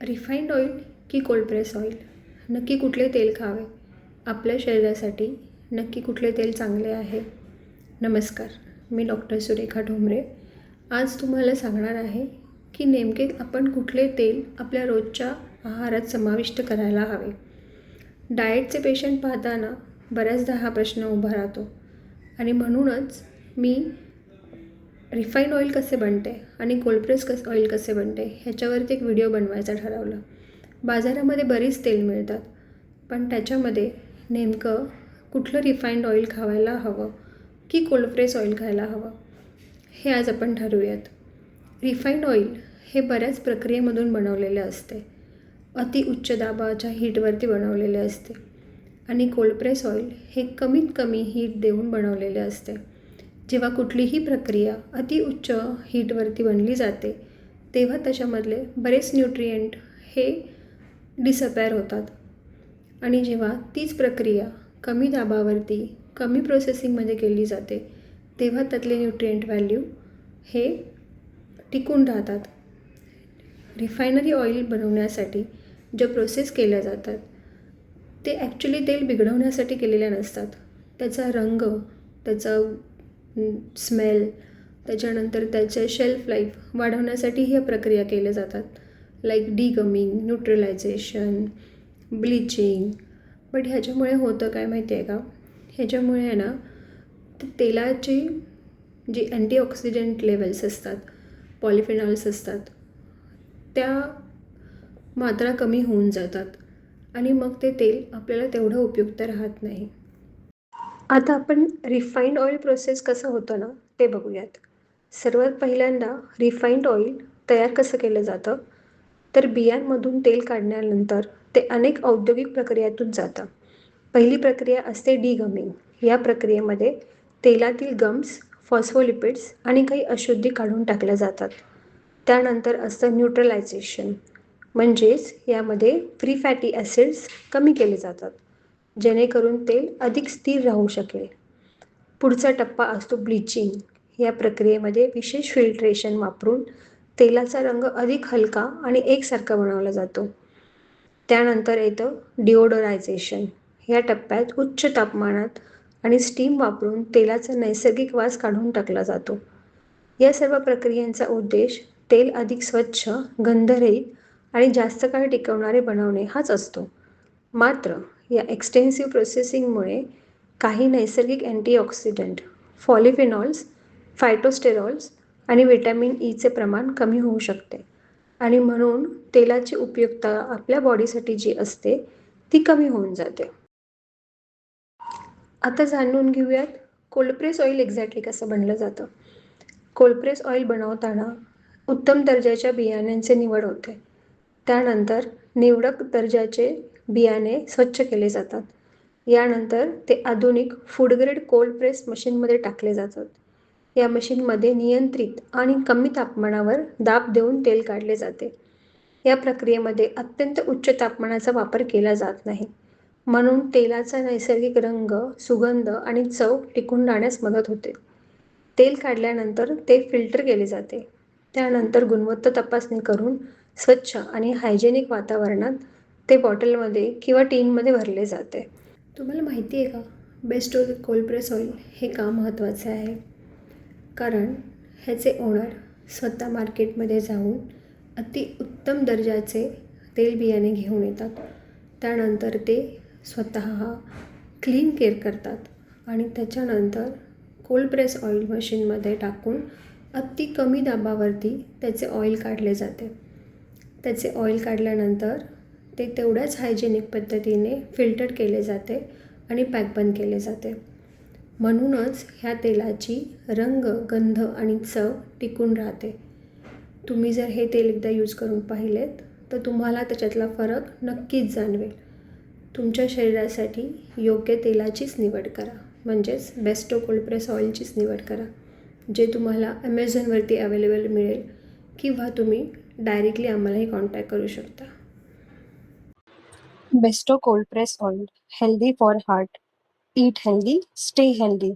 Refined oil की cold press oil, नक्की कुठले तेल खावे? आपल्या शरीरासाठी नक्की कुठले तेल चांगले आहे? नमस्कार, मी डॉक्टर सुरेखा ढोंबरे. आज तुम्हाला सांगणार आहे की नेमके आपण कुठले तेल आपल्या रोजच्या आहारात समाविष्ट करायला हवे. डाएटचे पेशंट पाहताना बऱ्याचदा हा प्रश्न उभा राहतो आणि म्हणूनच मी रिफाईंड ऑइल कसे बनते आणि कोल्ड प्रेस ऑइल कसे बनते ह्याच्यावरती एक व्हिडिओ बनवायचा ठरवला. बाजारामध्ये बरीच तेल मिळतात, पण त्याच्यामध्ये नेमकं कुठलं रिफाईंड ऑइल खावायला हवं की कोल्ड प्रेस ऑइल खायला हवं हे आज आपण ठरवूयात. रिफाईंड ऑइल हे बऱ्याच प्रक्रियेमधून बनवलेले असते, अति उच्च दाबाच्या हीटवरती बनवलेले असते आणि कोल्ड प्रेस ऑइल हे कमीत कमी हीट देऊन बनवलेले असते. जेव्हा कुठलीही प्रक्रिया अति उच्च हीटवरती बनली जाते तेव्हा त्याच्यामधले बरेच न्यूट्रिएंट हे डिसअपॅर होतात आणि जेव्हा तीच प्रक्रिया कमी दाबावरती कमी प्रोसेसिंगमध्ये केली जाते तेव्हा त्यातले न्यूट्रिएंट व्हॅल्यू हे टिकून राहतात. रिफायनरी ऑइल बनवण्यासाठी ज्या प्रोसेस केल्या जातात ते ॲक्च्युली तेल बिघडवण्यासाठी केलेल्या नसतात. त्याचा रंग, त्याचा स्मेल, त्याच्यानंतर त्याचे शेल्फ लाईफ वाढवण्यासाठी ह्या प्रक्रिया केल्या जातात, लाईक डिगमिंग, न्यूट्रलायझेशन, ब्लिचिंग. बट ह्याच्यामुळे होतं काय माहिती आहे का? ह्याच्यामुळे आहे ना, तेलाची जी अँटीऑक्सिडंट लेवल्स असतात, पॉलिफेनॉल्स असतात, त्या मात्रा कमी होऊन जातात आणि मग ते तेल आपल्याला तेवढं उपयुक्त राहत नाही. आता आपण रिफाईंड ऑइल प्रोसेस कसं होतं ना ते बघूयात. सर्वात पहिल्यांदा रिफाईंड ऑइल तयार कसं केलं जातं, तर बियांमधून तेल काढल्यानंतर ते अनेक औद्योगिक प्रक्रियातून जातं. पहिली प्रक्रिया असते डिगमिंग. या प्रक्रियेमध्ये तेलातील गम्स, फॉस्फोलिपिड्स आणि काही अशुद्धी काढून टाकल्या जातात. त्यानंतर असतं न्यूट्रलायझेशन, म्हणजेच यामध्ये फ्री फॅटी ॲसिड्स कमी केले जातात जेणेकरून तेल अधिक स्थिर राहू शकेल. पुढचा टप्पा असतो ब्लिचिंग. या प्रक्रियेमध्ये विशेष फिल्ट्रेशन वापरून तेलाचा रंग अधिक हलका आणि एकसारखा बनवला जातो. त्यानंतर येतं डिओडोरायझेशन. या टप्प्यात उच्च तापमानात आणि स्टीम वापरून तेलाचा नैसर्गिक वास काढून टाकला जातो. या सर्व प्रक्रियांचा उद्देश तेल अधिक स्वच्छ, गंधरहित आणि जास्त काळ टिकवणारे बनवणे हाच असतो. मात्र या एक्सटेन्सिव्ह प्रोसेसिंगमुळे काही नैसर्गिक अँटीऑक्सिडंट, पॉलिफेनॉल्स, फायटोस्टेरॉल्स आणि व्हिटॅमिन ईचे प्रमाण कमी होऊ शकते आणि म्हणून तेलाची उपयुक्तता आपल्या बॉडीसाठी जी असते ती कमी होऊन जाते. आता जाणून घेऊयात कोल्ड प्रेस ऑइल एक्झॅक्टली कसं बनलं जातं. कोल्ड प्रेस ऑइल बनवताना उत्तम दर्जाच्या बियाण्यांची निवड होते. त्यानंतर निवडक दर्जाचे बियाणे स्वच्छ केले जातात. यानंतर ते आधुनिक फूड ग्रेड कोल्ड प्रेस मशीनमध्ये टाकले जातात. या मशीनमध्ये नियंत्रित आणि कमी तापमानावर दाब देऊन तेल काढले जाते. या प्रक्रियेमध्ये अत्यंत उच्च तापमानाचा वापर केला जात नाही, म्हणून तेलाचा नैसर्गिक रंग, सुगंध आणि चव टिकून राहण्यास मदत होते. तेल काढल्यानंतर ते फिल्टर केले जाते. त्यानंतर गुणवत्ता तपासणी करून स्वच्छ आणि हायजेनिक वातावरणात ते बॉटलमध्ये किंवा टीनमध्ये भरले जाते. तुम्हाला माहिती आहे का, बेस्ट कोल्ड प्रेस ऑइल हे का महत्त्वाचे आहे? कारण ह्याचे ओनर स्वतः मार्केटमध्ये जाऊन अति उत्तम दर्जाचे तेल बियाणे घेऊन येतात. त्यानंतर ते स्वतः क्लीन केअर करतात आणि त्याच्यानंतर कोल्ड प्रेस ऑइल मशीनमध्ये टाकून अति कमी दाबावरती त्याचे ऑइल काढले जाते. त्याचे ऑइल काढल्यानंतर ते तेवढ्याच हायजेनिक पद्धतीने फिल्टर केले जाते आणि पॅक पण केले जाते. म्हणूनच ह्या तेलाची रंग, गंध आणि चव टिकून राहते. तुम्ही जर हे तेल एकदा यूज करून पाहिलेत तर तुम्हाला त्याच्यातला फरक नक्कीच जाणवेल. तुमच्या शरीरासाठी योग्य तेलाचीच निवड करा, म्हणजेच बेस्टो कोल्ड प्रेस ऑइलचीच निवड करा, जे तुम्हाला ॲमेझॉनवरती अवेलेबल मिळेल किंवा तुम्ही डायरेक्टली आम्हालाही कॉन्टॅक्ट करू शकता. Bairstow cold press oil, healthy for heart. Eat healthy, stay healthy.